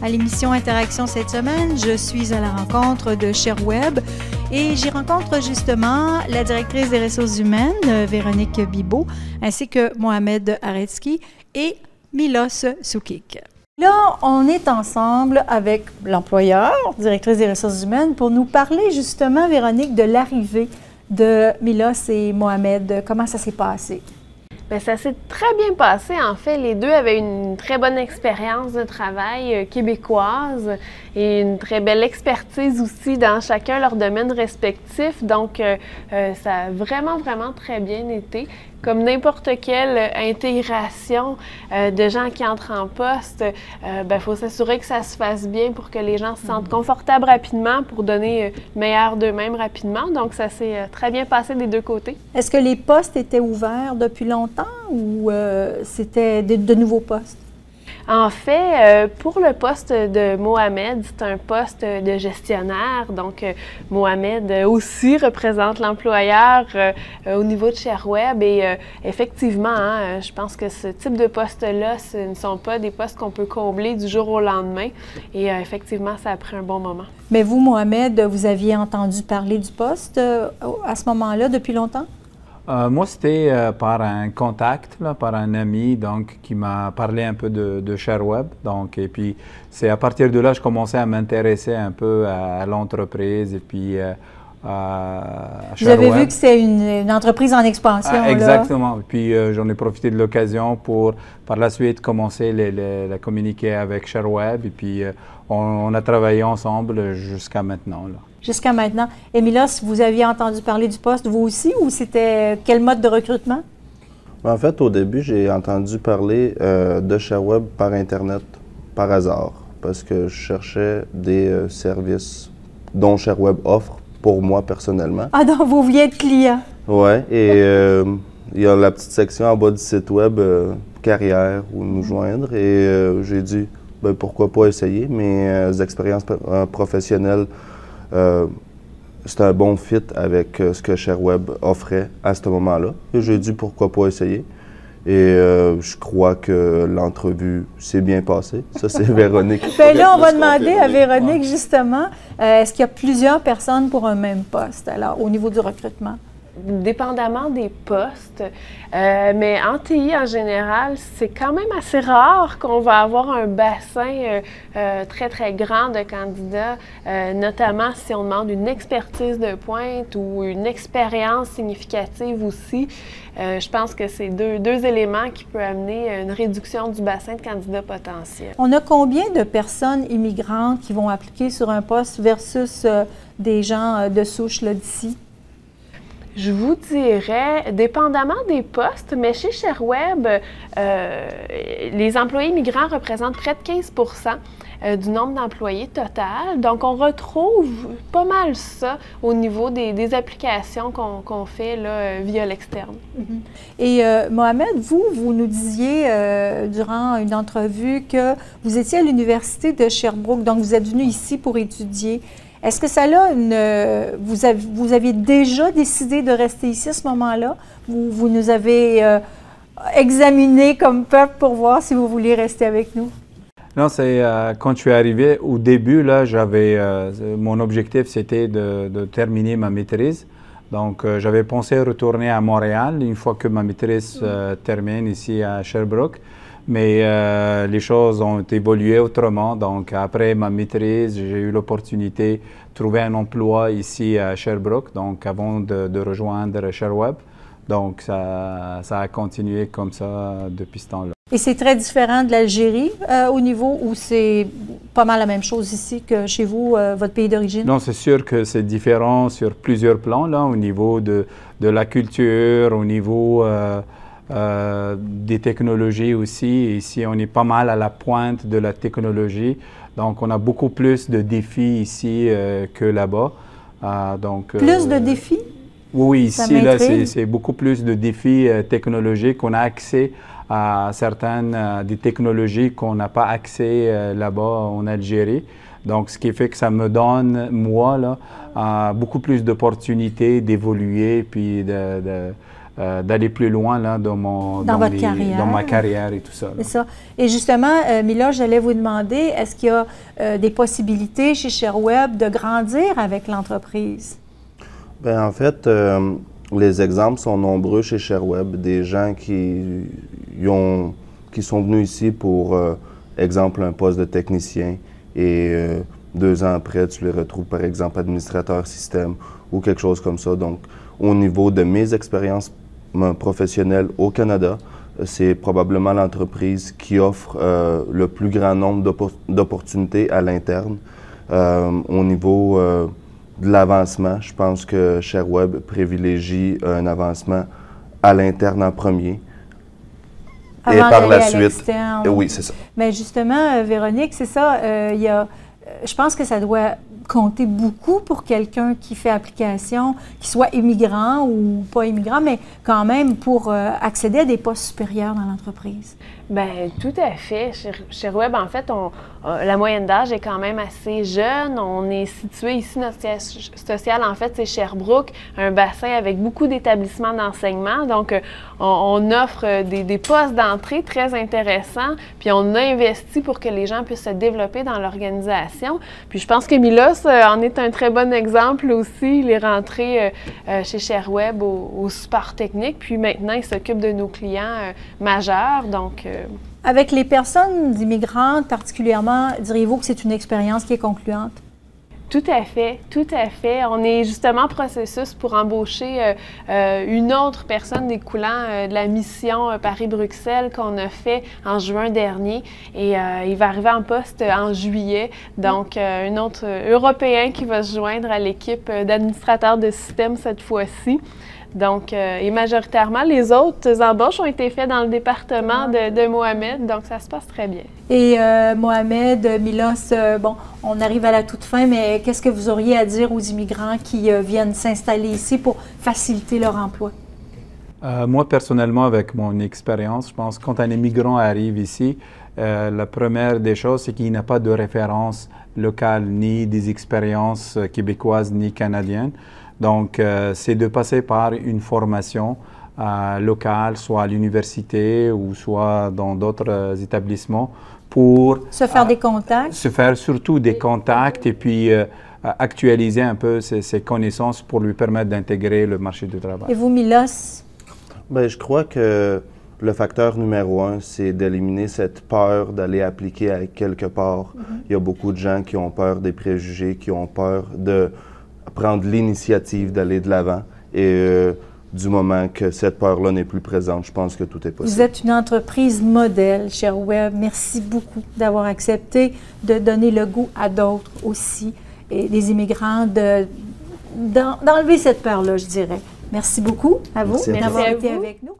À l'émission Interaction cette semaine, je suis à la rencontre de ShareWeb et j'y rencontre justement la directrice des ressources humaines, Véronique Bibeau, ainsi que Mohamed Aretsky et Milos Soukik. Là, on est ensemble avec l'employeur, directrice des ressources humaines, pour nous parler justement, Véronique, de l'arrivée de Milos et Mohamed. Comment ça s'est passé? Bien, ça s'est très bien passé. En fait, les deux avaient une très bonne expérience de travail québécoise et une très belle expertise aussi dans chacun leur domaine respectif. Donc, ça a vraiment très bien été. Comme n'importe quelle intégration de gens qui entrent en poste, il faut s'assurer que ça se fasse bien pour que les gens se sentent confortables rapidement pour donner le meilleur d'eux-mêmes rapidement. Donc, ça s'est très bien passé des deux côtés. Est-ce que les postes étaient ouverts depuis longtemps ou c'était de nouveaux postes? En fait, pour le poste de Mohamed, c'est un poste de gestionnaire. Donc, Mohamed aussi représente l'employeur au niveau de ShareWeb. Et effectivement, je pense que ce type de postes-là, ce ne sont pas des postes qu'on peut combler du jour au lendemain. Et effectivement, ça a pris un bon moment. Mais vous, Mohamed, vous aviez entendu parler du poste à ce moment-là depuis longtemps? Moi, c'était par un contact, là, par un ami donc, qui m'a parlé un peu de ShareWeb. Donc, et puis, c'est à partir de là que je commençais à m'intéresser un peu à l'entreprise et puis à ShareWeb. Vous avez vu que c'est une entreprise en expansion. Exactement. Là. Puis, j'en ai profité de l'occasion pour, par la suite, commencer à communiquer avec ShareWeb. Et puis, on a travaillé ensemble jusqu'à maintenant. Là. Jusqu'à maintenant. Et Milos, vous aviez entendu parler du poste, vous aussi, ou c'était quel mode de recrutement? En fait, au début, j'ai entendu parler de ShareWeb par Internet, par hasard, parce que je cherchais des services dont ShareWeb offre pour moi personnellement. Ah, donc vous vouliez être client? Oui, et il y a la petite section en bas du site web carrière où nous joindre, et j'ai dit, ben, pourquoi pas essayer. Mes expériences professionnelles, c'était un bon fit avec ce que ShareWeb offrait à ce moment-là. Et j'ai dit pourquoi pas essayer. Et je crois que l'entrevue s'est bien passée. Ça, c'est Véronique. Bien là, on va demander à Véronique, justement, est-ce qu'il y a plusieurs personnes pour un même poste, alors, au niveau du recrutement? Dépendamment des postes, mais en TI en général, c'est quand même assez rare qu'on va avoir un bassin très grand de candidats, notamment si on demande une expertise de pointe ou une expérience significative aussi. Je pense que c'est deux éléments qui peuvent amener une réduction du bassin de candidats potentiels. On a combien de personnes immigrantes qui vont appliquer sur un poste versus des gens de souche d'ici? Je vous dirais, dépendamment des postes, mais chez ShareWeb, les employés migrants représentent près de 15 du nombre d'employés total. Donc, on retrouve pas mal ça au niveau des applications qu'on fait là, via l'externe. Et Mohamed, vous nous disiez durant une entrevue que vous étiez à l'Université de Sherbrooke, donc vous êtes venu ici pour étudier. Est-ce que ça a vous aviez déjà décidé de rester ici à ce moment-là? Vous nous avez examiné comme peuple pour voir si vous vouliez rester avec nous? Non, c'est quand je suis arrivé, au début, là, mon objectif, c'était de terminer ma maîtrise. Donc, j'avais pensé retourner à Montréal une fois que ma maîtrise termine ici à Sherbrooke. Mais les choses ont évolué autrement. Donc, après ma maîtrise, j'ai eu l'opportunité de trouver un emploi ici à Sherbrooke, donc avant de rejoindre ShareWeb. Donc, ça a continué comme ça depuis ce temps-là. Et c'est très différent de l'Algérie au niveau où c'est pas mal la même chose ici que chez vous, votre pays d'origine? Non, c'est sûr que c'est différent sur plusieurs plans, là, au niveau de la culture, au niveau des technologies aussi. Ici, on est pas mal à la pointe de la technologie. Donc, on a beaucoup plus de défis ici que là-bas. Plus de défis? Oui, ici, là, c'est beaucoup plus de défis technologiques. On a accès à certaines des technologies qu'on n'a pas accès là-bas en Algérie. Donc, ce qui fait que ça me donne, moi, là, beaucoup plus d'opportunités d'évoluer puis d'aller plus loin là, dans votre carrière. Dans ma carrière et tout ça. C'est ça. Et justement, Mila, j'allais vous demander, est-ce qu'il y a des possibilités chez ShareWeb de grandir avec l'entreprise? Bien, en fait, les exemples sont nombreux chez ShareWeb. Des gens qui sont venus ici pour, exemple, un poste de technicien et 2 ans après, tu les retrouves, par exemple, administrateur système ou quelque chose comme ça. Donc, au niveau de mes expériences professionnelles au Canada, c'est probablement l'entreprise qui offre le plus grand nombre d'opportunités à l'interne. Au niveau de l'avancement, je pense que ShareWeb privilégie un avancement à l'interne en premier. Avant et par la à suite. Oui, c'est ça. Mais justement, Véronique, c'est ça. Je pense que ça doit compter beaucoup pour quelqu'un qui fait application, qui soit immigrant ou pas immigrant, mais quand même pour accéder à des postes supérieurs dans l'entreprise. Bien, tout à fait. Chez ShareWeb, en fait, la moyenne d'âge est quand même assez jeune. On est situé ici, notre siège social, en fait, c'est Sherbrooke, un bassin avec beaucoup d'établissements d'enseignement. Donc, on offre des postes d'entrée très intéressants, puis on a investi pour que les gens puissent se développer dans l'organisation. Puis je pense que Milos en est un très bon exemple aussi. Il est rentré chez ShareWeb au support technique, puis maintenant, il s'occupe de nos clients majeurs. Donc, avec les personnes immigrantes particulièrement, diriez-vous que c'est une expérience qui est concluante? Tout à fait, tout à fait. On est justement en processus pour embaucher une autre personne découlant de la mission Paris-Bruxelles qu'on a fait en juin dernier. Et il va arriver en poste en juillet. Donc, un autre Européen qui va se joindre à l'équipe d'administrateurs de système cette fois-ci. Donc, et majoritairement, les autres embauches ont été faites dans le département de Mohamed, donc ça se passe très bien. Et Mohamed, Milos, bon, on arrive à la toute fin, mais qu'est-ce que vous auriez à dire aux immigrants qui viennent s'installer ici pour faciliter leur emploi? Moi, personnellement, avec mon expérience, je pense que quand un immigrant arrive ici, la première des choses, c'est qu'il n'a pas de référence locale, ni des expériences québécoises, ni canadiennes. Donc, c'est de passer par une formation locale, soit à l'université ou soit dans d'autres établissements pour se faire des contacts. Se faire surtout des contacts et puis actualiser un peu ses connaissances pour lui permettre d'intégrer le marché du travail. Et vous, Milos? Bien, je crois que le facteur numéro 1, c'est d'éliminer cette peur d'aller appliquer à quelque part. Il y a beaucoup de gens qui ont peur des préjugés, qui ont peur de prendre l'initiative d'aller de l'avant. Et du moment que cette peur-là n'est plus présente, je pense que tout est possible. Vous êtes une entreprise modèle, ShareWeb. Merci beaucoup d'avoir accepté de donner le goût à d'autres aussi, et des immigrants, d'enlever cette peur-là, je dirais. Merci beaucoup à vous d'avoir été avec nous.